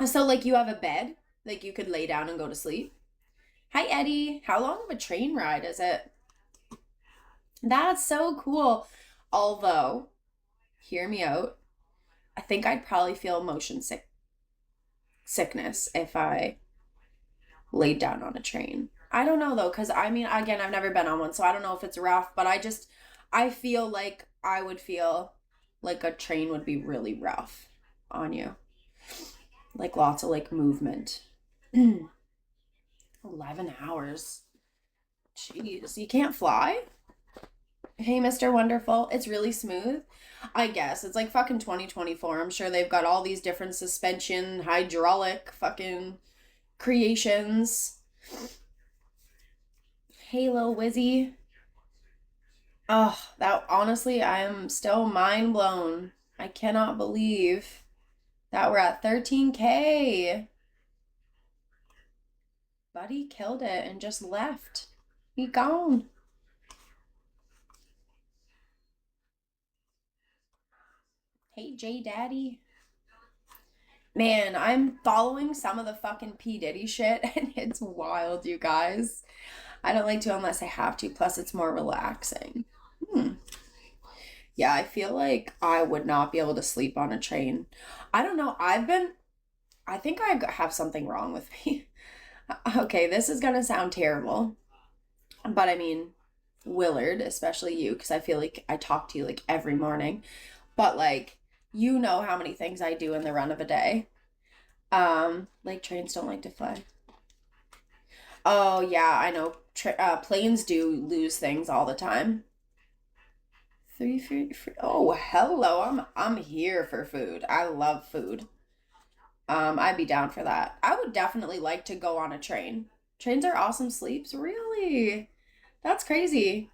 So, like, you have a bed, like, you could lay down and go to sleep. Hi, Eddie. How long of a train ride is it? That's so cool. Although, hear me out. I think I'd probably feel sickness if I laid down on a train. I don't know though, because I mean, again, I've never been on one, so I don't know if it's rough, but I feel like I would feel like a train would be really rough on you. Like lots of like movement. 11 hours. Jeez, you can't fly? Hey, Mr. Wonderful. It's really smooth. I guess. It's like fucking 2024. I'm sure they've got all these different suspension, hydraulic fucking creations. Halo Wizzy. Oh, that honestly, I am still mind blown. I cannot believe that we're at 13K. Buddy killed it and just left. He gone. Hey, J Daddy. Man, I'm following some of the fucking P. Diddy shit and it's wild, you guys. I don't like to unless I have to, plus it's more relaxing. Hmm. Yeah, I feel like I would not be able to sleep on a train. I don't know. I think I have something wrong with me. Okay, this is gonna sound terrible, but I mean, Willard, especially you, because I feel like I talk to you like every morning, but like, you know how many things I do in the run of a day. Like trains don't like to fly. Oh yeah, I know. Planes do lose things all the time. Oh, hello. I'm here for food. I love food. I'd be down for that. I would definitely like to go on a train. Trains are awesome sleeps. Really? That's crazy.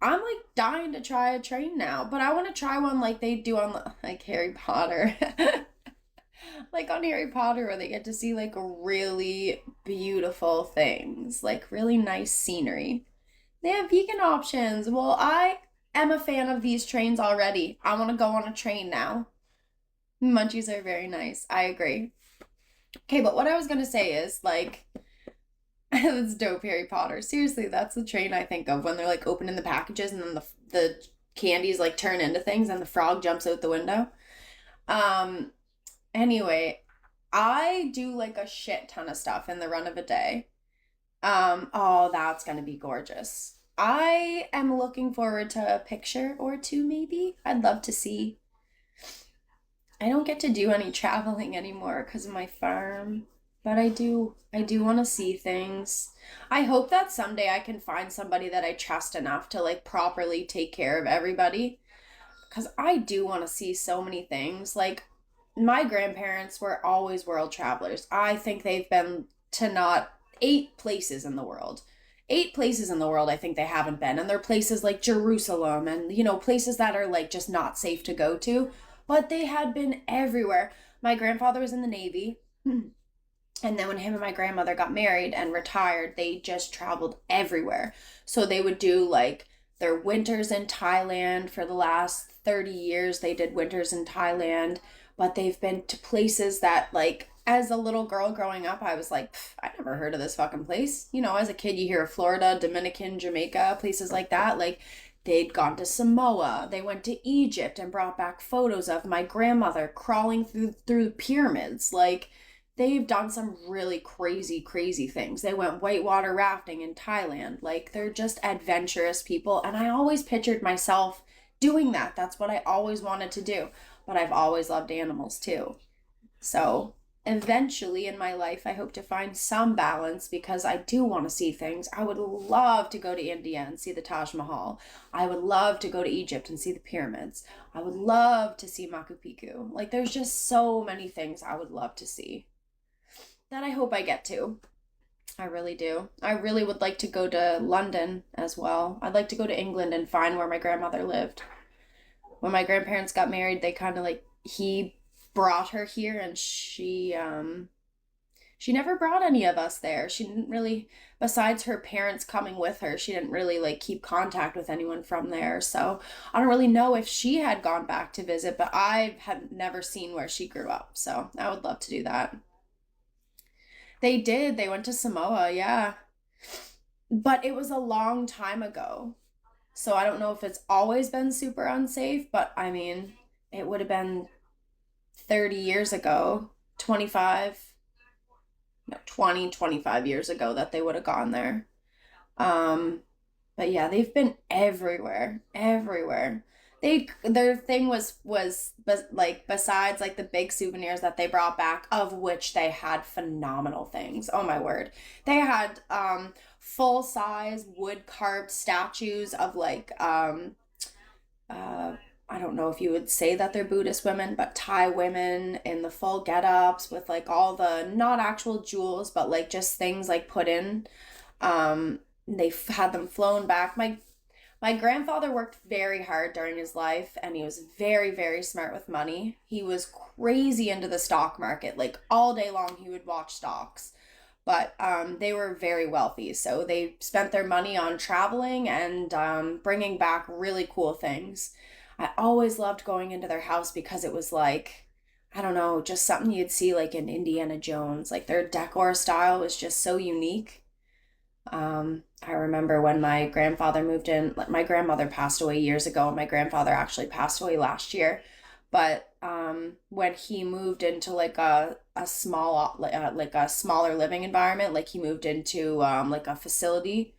I'm like dying to try a train now, but I want to try one like they do on like Harry Potter. Like on Harry Potter where they get to see like really beautiful things, like really nice scenery. They have vegan options. Well, I am a fan of these trains already. I want to go on a train now. Munchies are very nice. I agree. Okay, but what I was gonna say is like that's dope, Harry Potter. Seriously, that's the train I think of when they're like opening the packages and then the candies like turn into things and the frog jumps out the window. Um, anyway, I do like a shit ton of stuff in the run of a day. Oh, that's gonna be gorgeous. I am looking forward to a picture or two, maybe. I'd love to see. I don't get to do any traveling anymore because of my farm, but I do want to see things. I hope that someday I can find somebody that I trust enough to like properly take care of everybody because I do want to see so many things. Like my grandparents were always world travelers. I think they've been to not 8 places in the world. 8 places in the world I think they haven't been. And they're places like Jerusalem and, places that are like just not safe to go to. But they had been everywhere. My grandfather was in the Navy. And then when him and my grandmother got married and retired, they just traveled everywhere. So they would do like their winters in Thailand for the last 30 years. They did winters in Thailand, but they've been to places that like as a little girl growing up, I was like, I never heard of this fucking place. As a kid, you hear of Florida, Dominican, Jamaica, places like that. Like they'd gone to Samoa. They went to Egypt and brought back photos of my grandmother crawling through the pyramids. Like they've done some really crazy, crazy things. They went whitewater rafting in Thailand. Like, they're just adventurous people. And I always pictured myself doing that. That's what I always wanted to do. But I've always loved animals too. So, eventually in my life, I hope to find some balance because I do want to see things. I would love to go to India and see the Taj Mahal. I would love to go to Egypt and see the pyramids. I would love to see Machu Picchu. Like, there's just so many things I would love to see that I hope I get to. I really do. I really would like to go to London as well. I'd like to go to England and find where my grandmother lived. When my grandparents got married, they kind of like he brought her here and she never brought any of us there. She didn't really, besides her parents coming with her, she didn't really like keep contact with anyone from there. So I don't really know if she had gone back to visit, but I had never seen where she grew up. So I would love to do that. They did. They went to Samoa, yeah. But it was a long time ago. So I don't know if it's always been super unsafe, but I mean, it would have been 30 years ago, 25, no, 20, 25 years ago that they would have gone there. Um, but yeah, they've been everywhere, everywhere. Their thing like besides like the big souvenirs that they brought back, of which they had phenomenal things. Oh my word. They had full size wood carved statues of like uh I don't know if you would say that they're Buddhist women, but Thai women in the full get-ups with like all the not actual jewels, but like just things like put in. They had them flown back. My grandfather worked very hard during his life and he was very, very smart with money. He was crazy into the stock market. Like all day long, he would watch stocks. But they were very wealthy. So they spent their money on traveling and bringing back really cool things. I always loved going into their house because it was like, I don't know, just something you'd see like in Indiana Jones. Like their decor style was just so unique. I remember when my grandfather moved in, like my grandmother passed away years ago, and my grandfather actually passed away last year. But when he moved into like a small like a smaller living environment, like he moved into like a facility.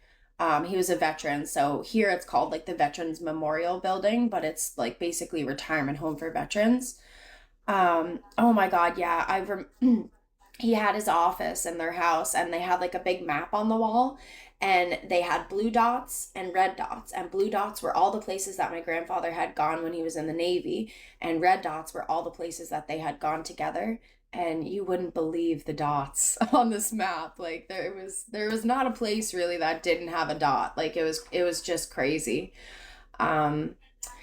He was a veteran, so here it's called like the Veterans Memorial Building, but it's like basically retirement home for veterans. Oh my God, yeah, he had his office in their house and they had like a big map on the wall and they had blue dots and red dots, and blue dots were all the places that my grandfather had gone when he was in the Navy, and red dots were all the places that they had gone together. And you wouldn't believe the dots on this map. Like there was not a place really that didn't have a dot. Like it was just crazy. um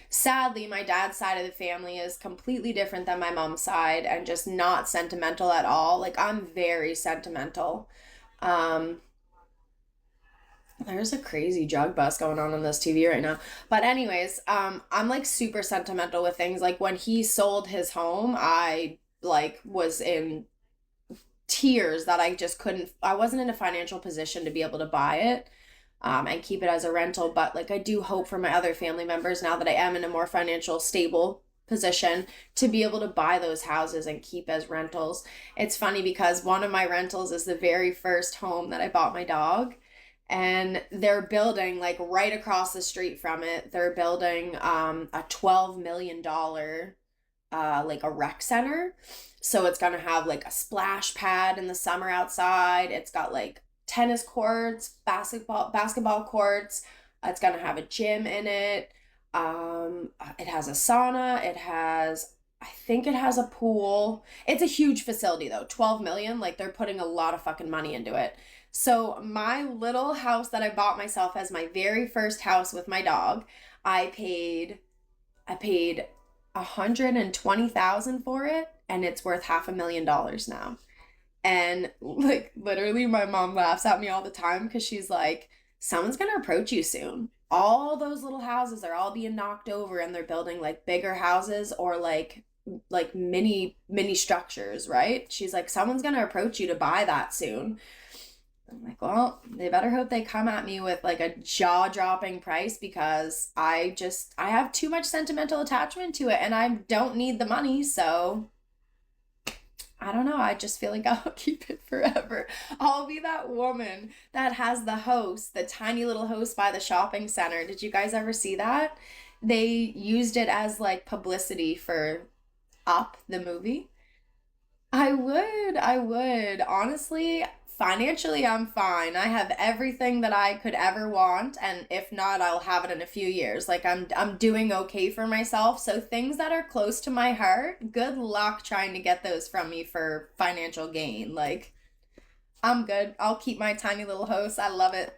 Sadly, my dad's side of the family is completely different than my mom's side and just not sentimental at all. Like I'm very sentimental. Um, there's a crazy jug bus going on this TV right now. But anyways, I'm like super sentimental with things. Like when he sold his home, I like was in tears that I just couldn't, I wasn't in a financial position to be able to buy it and keep it as a rental. But like, I do hope for my other family members, now that I am in a more financial stable position, to be able to buy those houses and keep as rentals. It's funny because one of my rentals is the very first home that I bought my dog. And they're building like right across the street from it. They're building a $12 million like a rec center. So it's gonna have like a splash pad in the summer outside. It's got like tennis courts, basketball courts. It's gonna have a gym in it. It has a sauna. I think it has a pool. It's a huge facility though. 12 million, like they're putting a lot of fucking money into it. So my little house that I bought myself as my very first house with my dog, I paid I paid 120,000 for it, and it's worth $500,000 now. And like literally my mom laughs at me all the time because she's like, someone's gonna approach you soon. All those little houses are all being knocked over and they're building like bigger houses or like mini structures, right? She's like, someone's gonna approach you to buy that soon. I'm like, well, they better hope they come at me with like a jaw-dropping price, because I have too much sentimental attachment to it and I don't need the money, so I don't know. I just feel like I'll keep it forever. I'll be that woman that has the host, the tiny little host by the shopping center. Did you guys ever see that? They used it as like publicity for Up, the movie. I would. Honestly, financially, I'm fine. I have everything that I could ever want, and if not, I'll have it in a few years. Like I'm doing okay for myself. So things that are close to my heart, good luck trying to get those from me for financial gain. Like I'm good. I'll keep my tiny little house. I love it.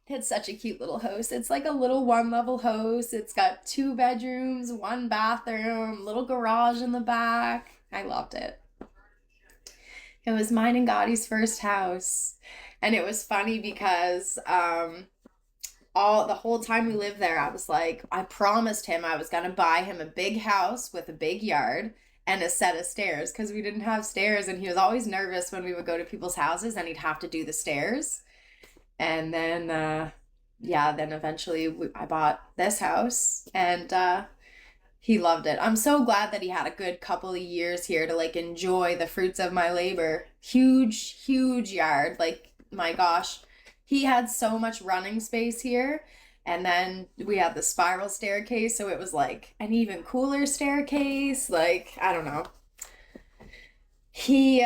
It's such a cute little house. It's like a little one level house. It's got two bedrooms, one bathroom, little garage in the back. I loved it. It was mine and Gotti's first house. And it was funny because all the whole time we lived there, I was like, I promised him I was gonna buy him a big house with a big yard and a set of stairs because we didn't have stairs, and he was always nervous when we would go to people's houses and he'd have to do the stairs. And then yeah, then eventually I bought this house, and he loved it. I'm so glad that he had a good couple of years here to like enjoy the fruits of my labor. Huge, huge yard. Like, my gosh, he had so much running space here. And then we had the spiral staircase, so it was like an even cooler staircase. Like, I don't know. He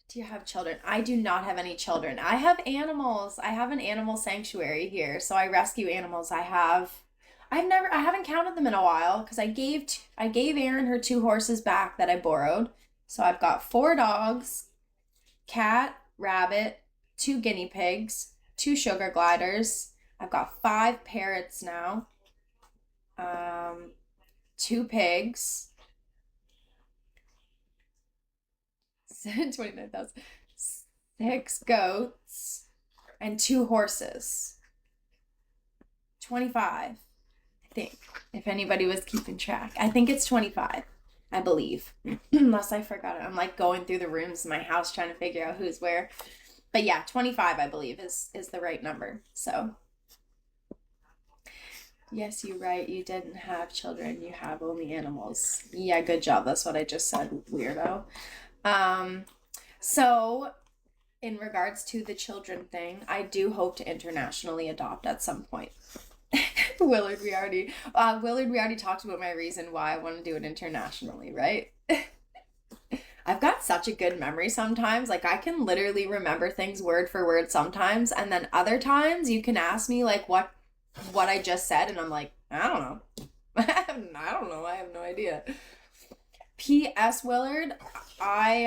Do you have children? I do not have any children. I have animals. I have an animal sanctuary here, so I rescue animals. I haven't counted them in a while because I gave Erin her two horses back that I borrowed. So I've got four dogs, cat, rabbit, two guinea pigs, two sugar gliders. I've got five parrots now, two pigs, 29,000, six goats, and two horses. 25, I think, if anybody was keeping track. I think it's 25, I believe. Unless I forgot it. I'm like going through the rooms in my house trying to figure out who's where. But yeah, 25, I believe, is the right number. So yes, you're right. You didn't have children. You have only animals. Yeah, good job. That's what I just said, weirdo. So in regards to the children thing, I do hope to internationally adopt at some point. Willard, we already talked about my reason why I want to do it internationally, right? I've got such a good memory sometimes. Like, I can literally remember things word for word sometimes, and then other times you can ask me like what I just said, and I'm like, I don't know. I don't know. I have no idea. P.S. Willard, I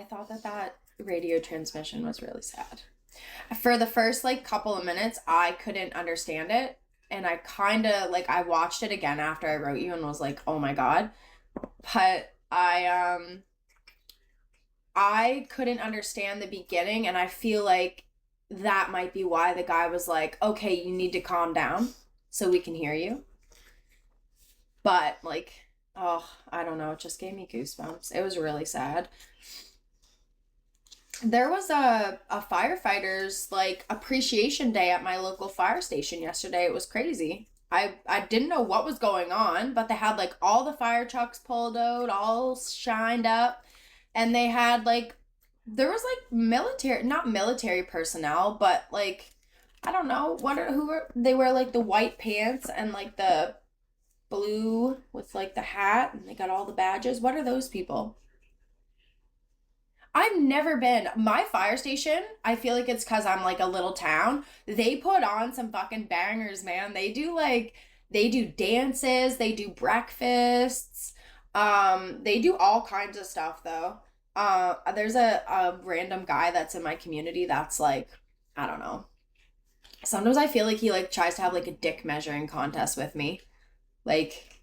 thought that radio transmission was really sad. For the first like couple of minutes, I couldn't understand it, and I kind of like I watched it again after I wrote you and was like, "Oh my God." But I couldn't understand the beginning, and I feel like that might be why the guy was like, "Okay, you need to calm down so we can hear you." But like, oh, I don't know, it just gave me goosebumps. It was really sad. There was a firefighters like appreciation day at my local fire station yesterday. It was crazy. I didn't know what was going on, but they had like all the fire trucks pulled out, all shined up, and they had like there was like military, not military personnel, but like I don't know who were they wear like the white pants and like the blue with like the hat, and they got all the badges. What are those people? I've never been. My fire station, I feel like it's because I'm like a little town. They put on some fucking bangers, man. They do dances, they do breakfasts, they do all kinds of stuff though. There's a random guy that's in my community that's like, I don't know. Sometimes I feel like he like tries to have like a dick measuring contest with me. Like,